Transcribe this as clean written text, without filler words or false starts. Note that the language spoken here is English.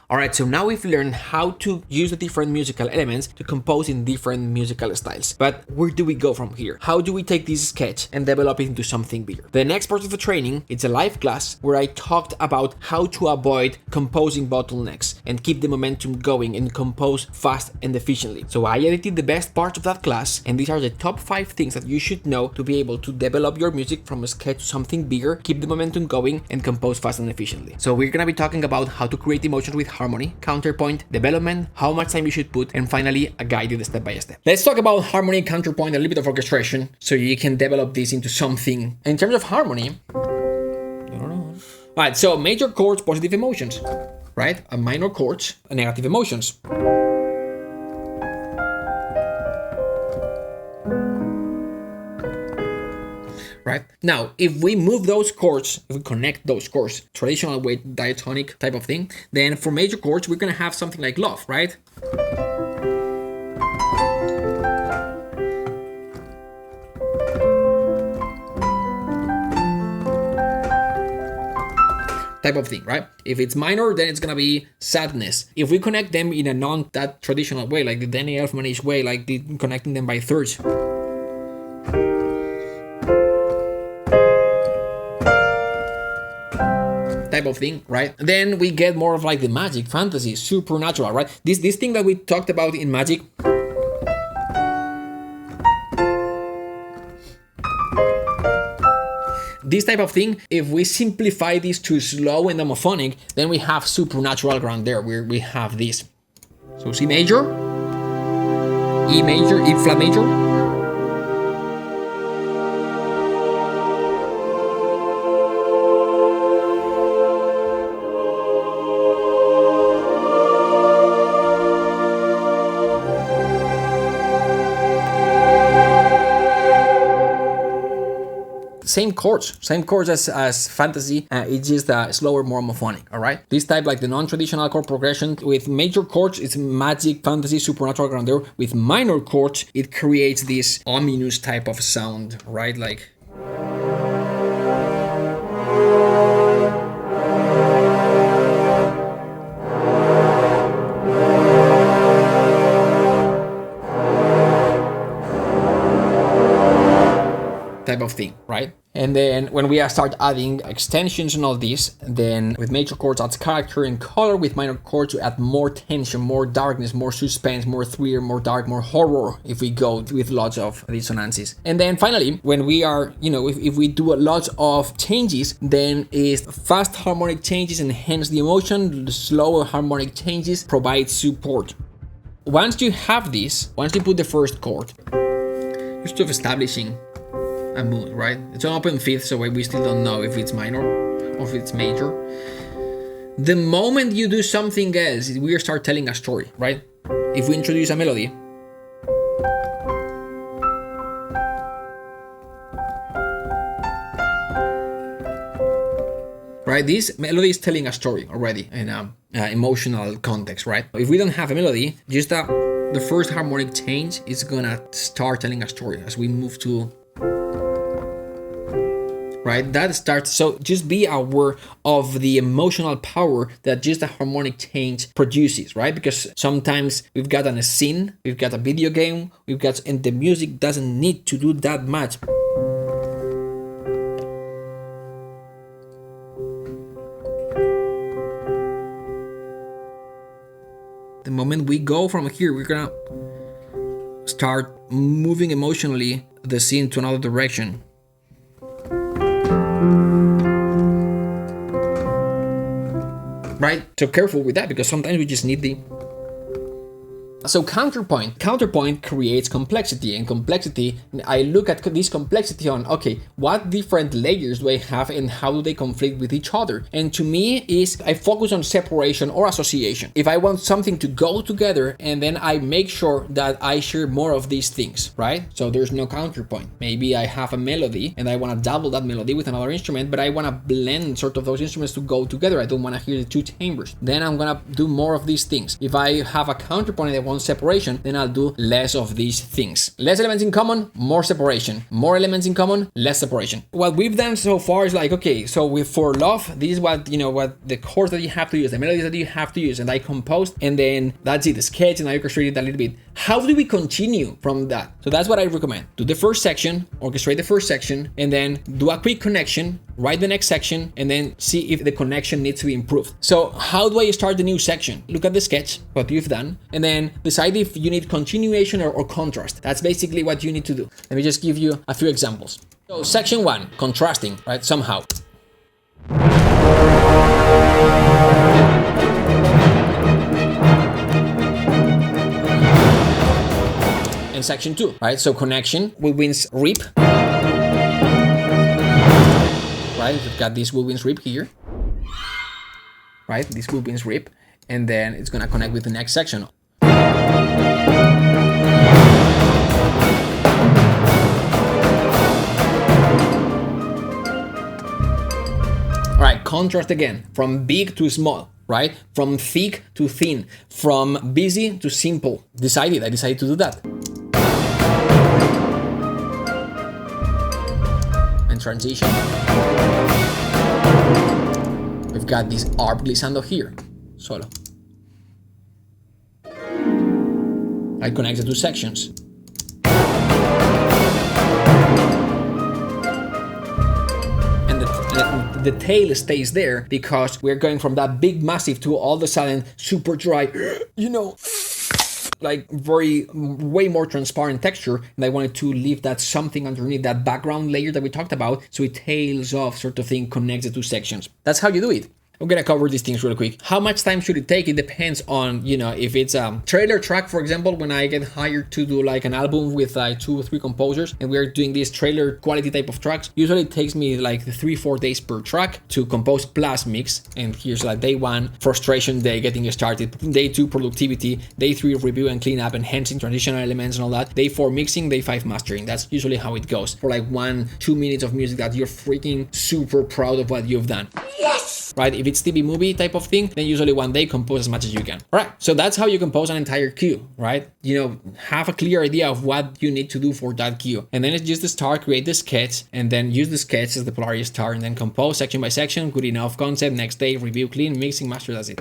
Alright, so now we've learned how to use the different musical elements to compose in different musical styles. But where do we go from here? How do we take this sketch and develop it into something bigger? The next part of the training, it's a live class where I talked about how to avoid composing bottlenecks and keep the momentum going and compose fast and efficiently. So I edited the best parts of that class, and these are the top 5 things that you should know to be able to develop your music from a sketch to something bigger, keep the momentum going, and compose fast and efficiently. So we're gonna be talking about how to create emotions with harmony, counterpoint, development, how much time you should put, and finally a guided step by step. Let's talk about harmony, counterpoint, a little bit of orchestration so you can develop this into something. In terms of harmony, alright, so major chords, positive emotions, right? And minor chords, negative emotions. Right? Now, if we move those chords, if we connect those chords, traditional way, diatonic type of thing, then for major chords, we're gonna have something like love, right? Type of thing, right? If it's minor, then it's gonna be sadness. If we connect them in a non-that traditional way, like the Danny Elfmanish way, like connecting them by thirds, type of thing, right? Then we get more of like the magic, fantasy, supernatural, right? This thing that we talked about in magic. This type of thing, if we simplify this to slow and homophonic, then we have supernatural ground there, where we have this. So C major, E major, E flat major, same chords as fantasy, it's just slower, more homophonic, all right? This type, like the non-traditional chord progression, with major chords, it's magic, fantasy, supernatural grandeur. With minor chords, it creates this ominous type of sound, right? Like... type of thing, right? And then when we start adding extensions and all this, then with major chords adds character and color, with minor chords to add more tension, more darkness, more suspense, more thriller, more dark, more horror, if we go with lots of dissonances. And then finally, when we are, if we do a lot of changes, then is fast harmonic changes enhance the emotion, the slower harmonic changes provide support. Once you have this, once you put the first chord, you're still establishing a mood, right? It's an open fifth, so we still don't know if it's minor or if it's major. The moment you do something else, we start telling a story, right? If we introduce a melody, right? This melody is telling a story already in an emotional context, right? If we don't have a melody, just the first harmonic change is gonna start telling a story as we move to, right? That starts, so just be aware of the emotional power that just a harmonic change produces, right? Because sometimes we've got a scene, we've got a video game, and the music doesn't need to do that much. The moment we go from here, we're gonna start moving emotionally the scene to another direction. Right? So careful with that, because sometimes we just need the... So counterpoint creates complexity, and complexity, I look at this complexity on, okay, what different layers do I have and how do they conflict with each other? And to me is, I focus on separation or association. If I want something to go together, and then I make sure that I share more of these things, right? So there's no counterpoint. Maybe I have a melody and I want to double that melody with another instrument, but I want to blend sort of those instruments to go together. I don't want to hear the two timbres. Then I'm going to do more of these things. If I have a counterpoint and I want separation, then I'll do less of these things. Less elements in common, more separation. More elements in common, less separation. What we've done so far is like, okay, so with for love, this is what, what the chords that you have to use, the melodies that you have to use, and I composed, and then that's it, the sketch, and I orchestrated a little bit. How do we continue from that? So that's what I recommend. Do the first section, orchestrate the first section, and then do a quick connection, write the next section, and then see if the connection needs to be improved. So how do I start the new section? Look at the sketch, what you've done, and then decide if you need continuation or contrast. That's basically what you need to do. Let me just give you a few examples. So section 1, contrasting, right? Somehow. And section 2, right? So connection, woodwinds rip. Right? We've got this woodwinds rip here. Right? This woodwinds rip. And then it's gonna connect with the next section. Right, contrast again, from big to small, right? From thick to thin, from busy to simple. I decided to do that. And transition. We've got this arp glissando here, solo. I connect the two sections. The tail stays there because we're going from that big massive to all of a sudden super dry, like way more transparent texture. And I wanted to leave that something underneath, that background layer that we talked about, so it tails off sort of thing, connects the two sections. That's how you do it. I'm gonna cover these things real quick. How much time should it take? It depends on, if it's a trailer track, for example, when I get hired to do like an album with 2 or 3 composers and we're doing this trailer quality type of tracks, usually it takes me like 3-4 days per track to compose plus mix. And here's like day 1, frustration day, getting started. Day 2, productivity. Day 3, review and clean up, enhancing transitional elements and all that. Day 4, mixing. Day 5, mastering. That's usually how it goes. For like 1-2 minutes of music that you're freaking super proud of what you've done. Yes! Right? If it's TV movie type of thing, then usually 1 day compose as much as you can. All right, so that's how you compose an entire cue, right? Have a clear idea of what you need to do for that cue. And then it's just the start, create the sketch, and then use the sketch as the Polaris start, and then compose section by section, good enough concept, next day, review, clean, mixing, master, that's it.